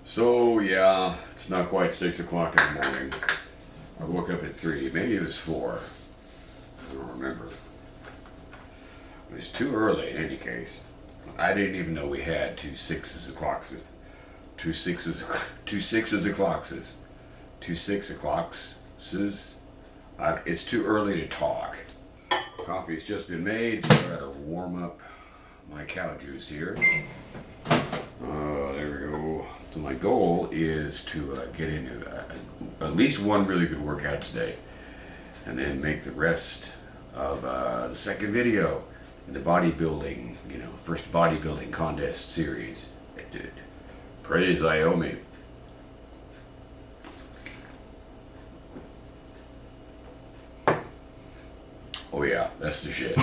So yeah, it's not quite 6 o'clock in the morning. I woke up at 3. Maybe it was 4. I don't remember. It was too early in any case. I didn't even know we had two sixes o'clockses. Two sixes o'clockses. Two 6 o'clockses. It's too early to talk. Coffee's just been made, so I gotta warm up my cow juice here. There we go. So my goal is to get into at least one really good workout today, and then make the rest of the second video in the bodybuilding, first bodybuilding contest series. Praise Iomi. Oh yeah, that's the shit.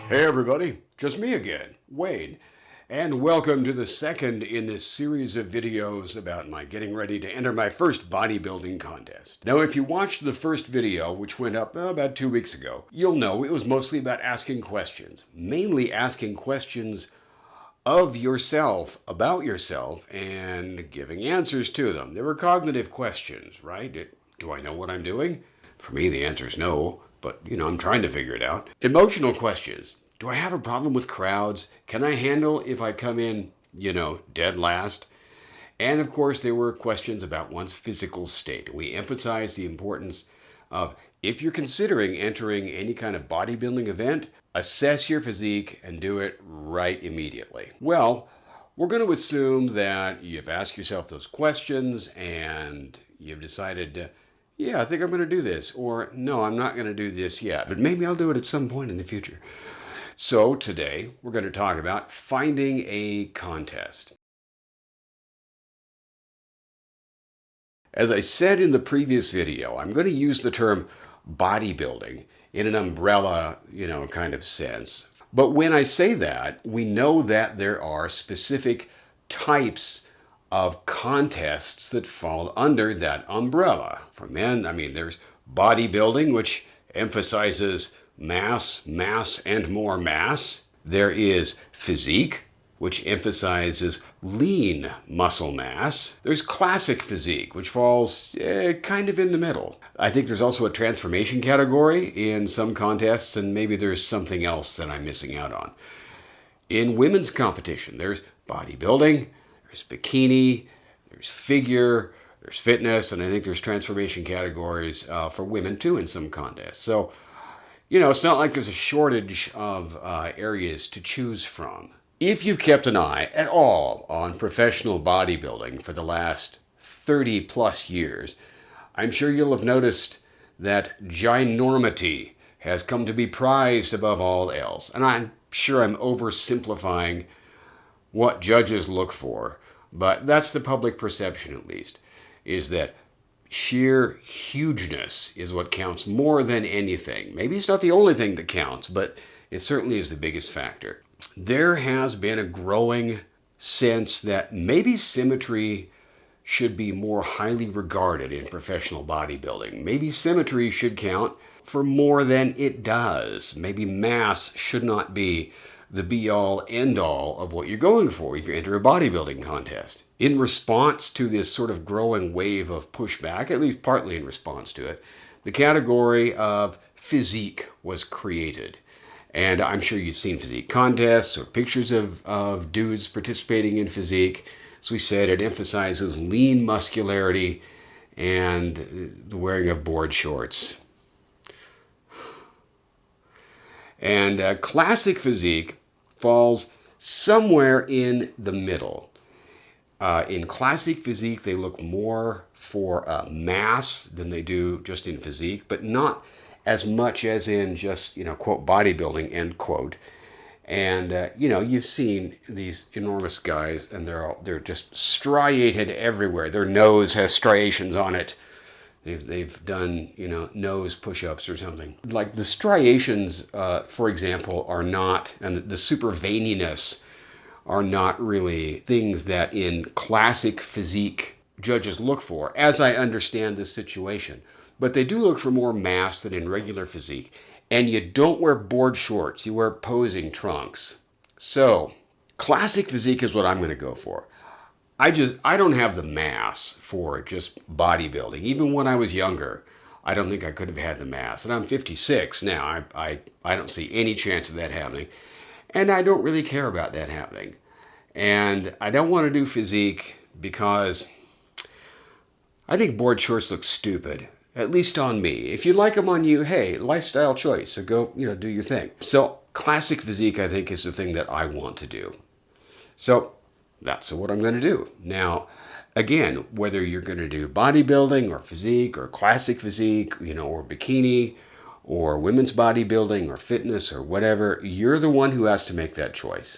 Hey everybody, just me again, Wayne, and welcome to the second in this series of videos about my getting ready to enter my first bodybuilding contest. Now, if you watched the first video, which went up about 2 weeks ago, you'll know it was mostly about asking questions, mainly asking questions of yourself, about yourself, and giving answers to them. They were cognitive questions, right? Do I know what I'm doing? For me, the answer is no, but I'm trying to figure it out. Emotional questions. Do I have a problem with crowds? Can I handle if I come in, dead last? And of course, there were questions about one's physical state. We emphasized the importance of, if you're considering entering any kind of bodybuilding event, assess your physique and do it right immediately. Well, we're going to assume that you've asked yourself those questions and you've decided, yeah, I think I'm going to do this, or no, I'm not going to do this yet, but maybe I'll do it at some point in the future. So today we're going to talk about finding a contest. As I said in the previous video, I'm going to use the term bodybuilding in an umbrella, kind of sense. But when I say that, we know that there are specific types of contests that fall under that umbrella. For men, there's bodybuilding, which emphasizes mass, and more mass. There is physique, which emphasizes lean muscle mass. There's classic physique, which falls kind of in the middle. I think there's also a transformation category in some contests, and maybe there's something else that I'm missing out on. In women's competition, there's bodybuilding, there's bikini, there's figure, there's fitness, and I think there's transformation categories for women too in some contests. So, it's not like there's a shortage of areas to choose from. If you've kept an eye at all on professional bodybuilding for the last 30 plus years, I'm sure you'll have noticed that ginormity has come to be prized above all else. And I'm sure I'm oversimplifying what judges look for, but that's the public perception at least, is that sheer hugeness is what counts more than anything. Maybe it's not the only thing that counts, but it certainly is the biggest factor. There has been a growing sense that maybe symmetry should be more highly regarded in professional bodybuilding. Maybe symmetry should count for more than it does. Maybe mass should not be the be-all, end-all of what you're going for if you enter a bodybuilding contest. In response to this sort of growing wave of pushback, at least partly in response to it, the category of physique was created. And I'm sure you've seen physique contests or pictures of dudes participating in physique. As we said, it emphasizes lean muscularity and the wearing of board shorts. And classic physique falls somewhere in the middle. In classic physique, they look more for mass than they do just in physique, but not as much as in just, quote, bodybuilding, end quote. And, you've seen these enormous guys, and they're just striated everywhere. Their nose has striations on it. They've done, nose push-ups or something. Like the striations, for example, are not, and the super veininess are not really things that in classic physique judges look for, as I understand this situation. But they do look for more mass than in regular physique. And you don't wear board shorts, you wear posing trunks. So, classic physique is what I'm going to go for. I don't have the mass for just bodybuilding. Even when I was younger, I don't think I could have had the mass. And I'm 56 now. I don't see any chance of that happening. And I don't really care about that happening. And I don't want to do physique because I think board shorts look stupid, at least on me. If you like them on you, hey, lifestyle choice. So go, do your thing. So classic physique, I think, is the thing that I want to do. So that's what I'm going to do. Now, again, whether you're going to do bodybuilding or physique or classic physique, or bikini or women's bodybuilding or fitness or whatever, you're the one who has to make that choice.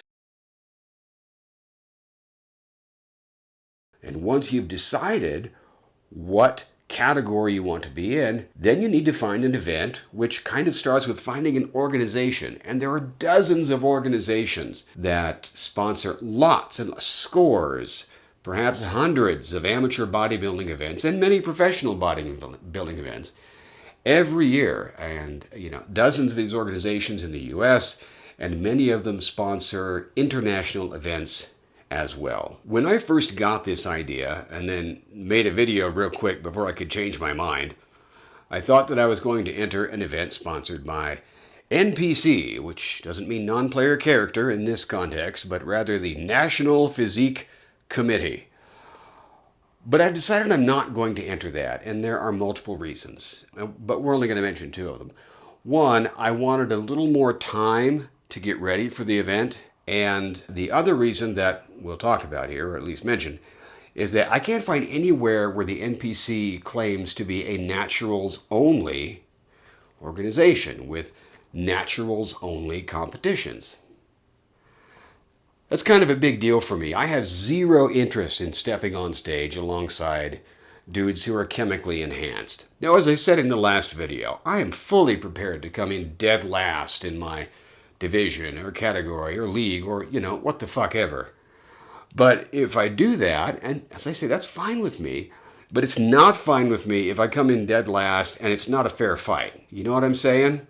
And once you've decided what category you want to be in, then you need to find an event, which kind of starts with finding an organization. And there are dozens of organizations that sponsor lots and scores, perhaps hundreds of amateur bodybuilding events and many professional bodybuilding events every year. And, dozens of these organizations in the US, and many of them sponsor international events as well. When I first got this idea and then made a video real quick before I could change my mind, I thought that I was going to enter an event sponsored by NPC, which doesn't mean non-player character in this context, but rather the National Physique Committee. But I've decided I'm not going to enter that, and there are multiple reasons, but we're only going to mention two of them. One, I wanted a little more time to get ready for the event. And the other reason that we'll talk about here, or at least mention, is that I can't find anywhere where the NPC claims to be a naturals-only organization with naturals-only competitions. That's kind of a big deal for me. I have zero interest in stepping on stage alongside dudes who are chemically enhanced. Now, as I said in the last video, I am fully prepared to come in dead last in my division or category or league or, what the fuck ever. But if I do that, and as I say, that's fine with me, but it's not fine with me if I come in dead last and it's not a fair fight. You know what I'm saying?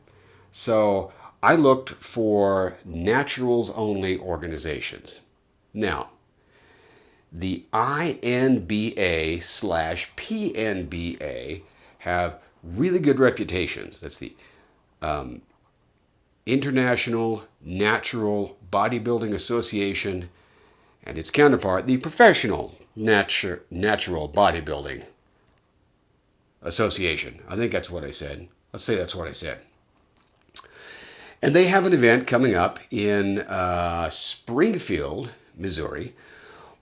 So I looked for naturals-only organizations. Now, the INBA/PNBA have really good reputations. That's the International Natural Bodybuilding Association, and its counterpart, the Professional Natural Bodybuilding Association. I think that's what I said. Let's say that's what I said. And they have an event coming up in Springfield, Missouri,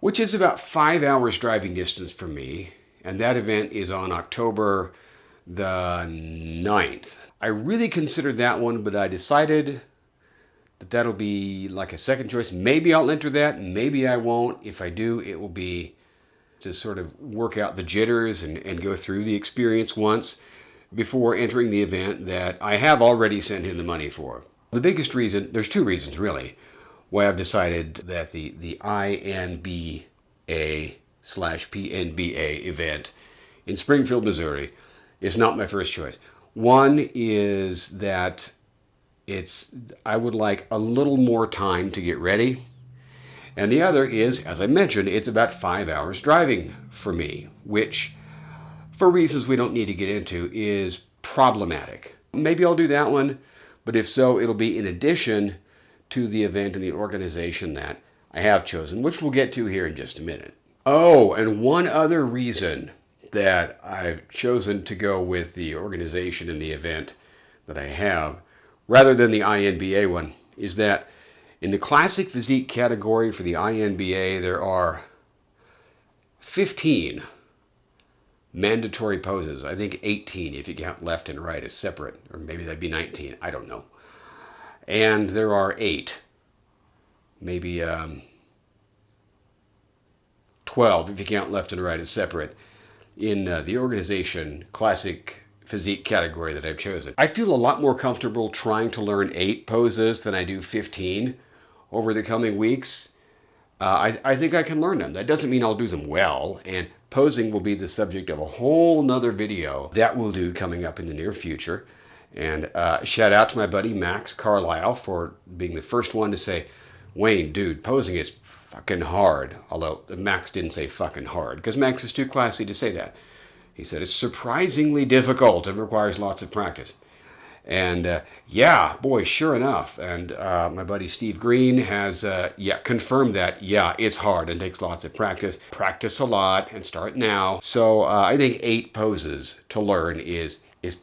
which is about 5 hours driving distance from me. And that event is on October the 9th. I really considered that one, but I decided that that'll be like a second choice. Maybe I'll enter that, maybe I won't. If I do, it will be to sort of work out the jitters and go through the experience once before entering the event that I have already sent in the money for. The biggest reason, there's two reasons really, why I've decided that the INBA/PNBA event in Springfield, Missouri is not my first choice. One is that I would like a little more time to get ready. And the other is, as I mentioned, it's about 5 hours driving for me, which, for reasons we don't need to get into, is problematic. Maybe I'll do that one, but if so, it'll be in addition to the event and the organization that I have chosen, which we'll get to here in just a minute. Oh, and one other reason that I've chosen to go with the organization and the event that I have, rather than the INBA one, is that in the classic physique category for the INBA, there are 15 mandatory poses. I think 18 if you count left and right as separate, or maybe that'd be 19, I don't know. And there are 8, maybe 12 if you count left and right as separate, in the organization classic physique category that I've chosen. I feel a lot more comfortable trying to learn 8 poses than I do 15 over the coming weeks. I think I can learn them. That doesn't mean I'll do them well, and posing will be the subject of a whole nother video that we'll do coming up in the near future. And shout out to my buddy Max Carlisle for being the first one to say, Wayne, dude, posing is fucking hard. Although Max didn't say fucking hard, because Max is too classy to say that. He said it's surprisingly difficult and requires lots of practice. And yeah, boy, sure enough. And my buddy Steve Green has, confirmed that, yeah, it's hard and takes lots of practice. Practice a lot and start now. So I think 8 poses to learn is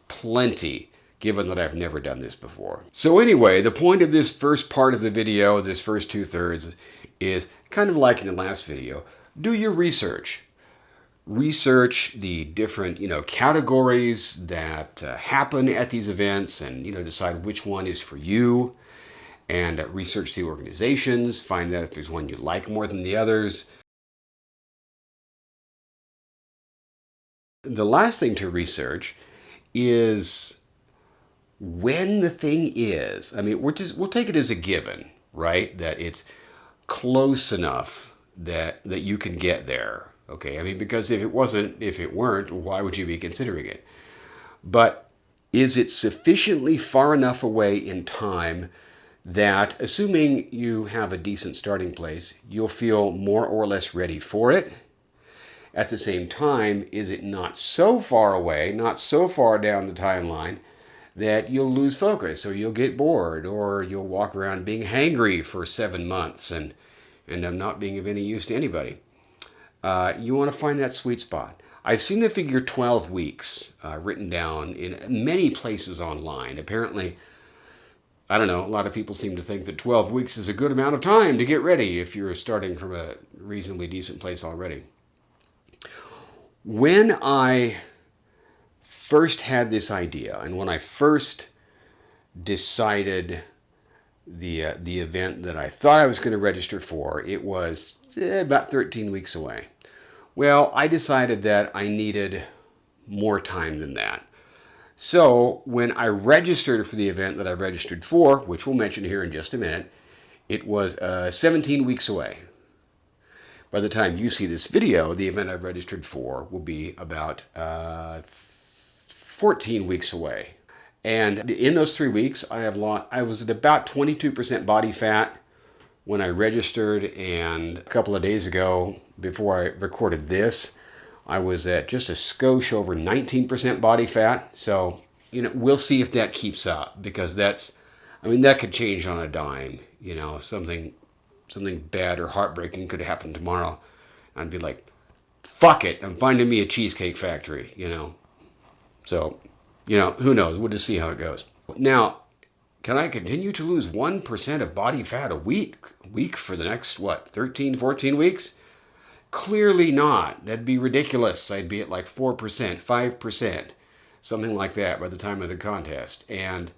plenty, given that I've never done this before. So anyway, the point of this first part of the video, this first 2/3, is kind of like in the last video. Do your research. Research the different, categories that happen at these events, and, decide which one is for you. And research the organizations. Find out if there's one you like more than the others. The last thing to research is when the thing is. I mean, we'll take it as a given, right? That it's close enough that you can get there. Okay, I mean, because if it weren't, why would you be considering it? But is it sufficiently far enough away in time that, assuming you have a decent starting place, you'll feel more or less ready for it? At the same time, is it not so far away, not so far down the timeline, that you'll lose focus, or you'll get bored, or you'll walk around being hangry for 7 months and not being of any use to anybody? You want to find that sweet spot. I've seen the figure 12 weeks written down in many places online. Apparently, I don't know, a lot of people seem to think that 12 weeks is a good amount of time to get ready if you're starting from a reasonably decent place already. When I first had this idea, and when I first decided the event that I thought I was going to register for, it was about 13 weeks away. Well, I decided that I needed more time than that. So when I registered for the event that I registered for, which we'll mention here in just a minute, it was 17 weeks away. By the time you see this video, the event I've registered for will be about 14 weeks away. And in those 3 weeks, I was at about 22% body fat when I registered, and a couple of days ago, before I recorded this, I was at just a skosh over 19% body fat. So, we'll see if that keeps up, because that could change on a dime. Something bad or heartbreaking could happen tomorrow. I'd be like, fuck it, I'm finding me a Cheesecake Factory, So, who knows? We'll just see how it goes. Now, can I continue to lose 1% of body fat a week for the next, 13, 14 weeks? Clearly not. That'd be ridiculous. I'd be at like 4%, 5%, something like that by the time of the contest. And,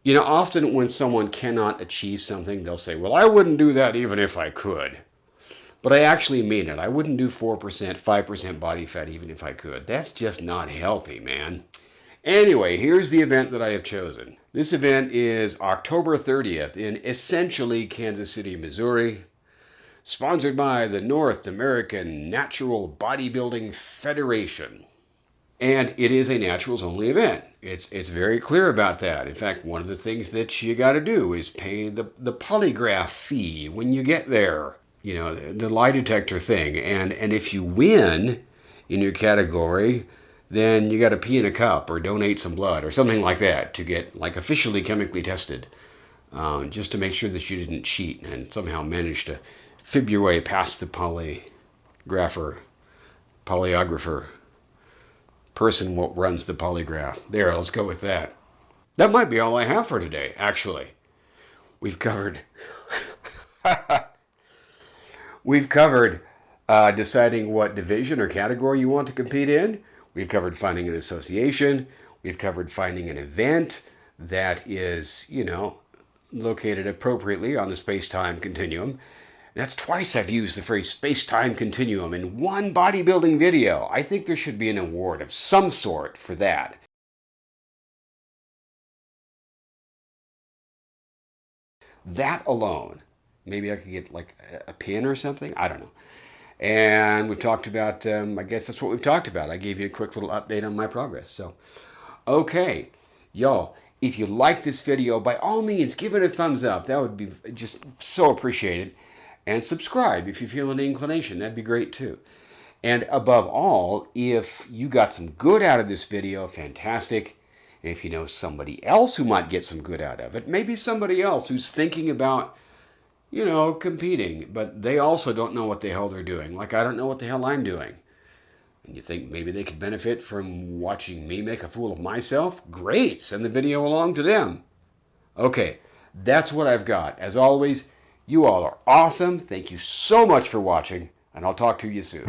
often when someone cannot achieve something, they'll say, well, I wouldn't do that even if I could. But I actually mean it. I wouldn't do 4%, 5% body fat even if I could. That's just not healthy, man. Anyway, here's the event that I have chosen. This event is October 30th in essentially Kansas City, Missouri, sponsored by the North American Natural Bodybuilding Federation. And it is a naturals-only event. It's very clear about that. In fact, one of the things that you got to do is pay the polygraph fee when you get there. The lie detector thing. And if you win in your category, then you got to pee in a cup or donate some blood or something like that to get officially chemically tested, just to make sure that you didn't cheat and somehow manage to fib your way past the polygrapher person what runs the polygraph. There, let's go with that. That might be all I have for today, actually. We've covered deciding what division or category you want to compete in. We've covered finding an association. We've covered finding an event that is, located appropriately on the space-time continuum. That's twice I've used the phrase space-time continuum in one bodybuilding video. I think there should be an award of some sort for that. That alone. Maybe I could get a pin or something. I don't know. And we've talked about, I guess that's what we've talked about. I gave you a quick little update on my progress. So, okay, y'all, If you like this video, by all means, give it a thumbs up. That would be just so appreciated. And subscribe if you feel an inclination. That'd be great too. And above all, if you got some good out of this video, fantastic. And if you know somebody else who might get some good out of it, maybe somebody else who's thinking about, competing, but they also don't know what the hell they're doing. Like, I don't know what the hell I'm doing. And you think maybe they could benefit from watching me make a fool of myself? Great, send the video along to them. Okay, that's what I've got. As always, you all are awesome. Thank you so much for watching, and I'll talk to you soon.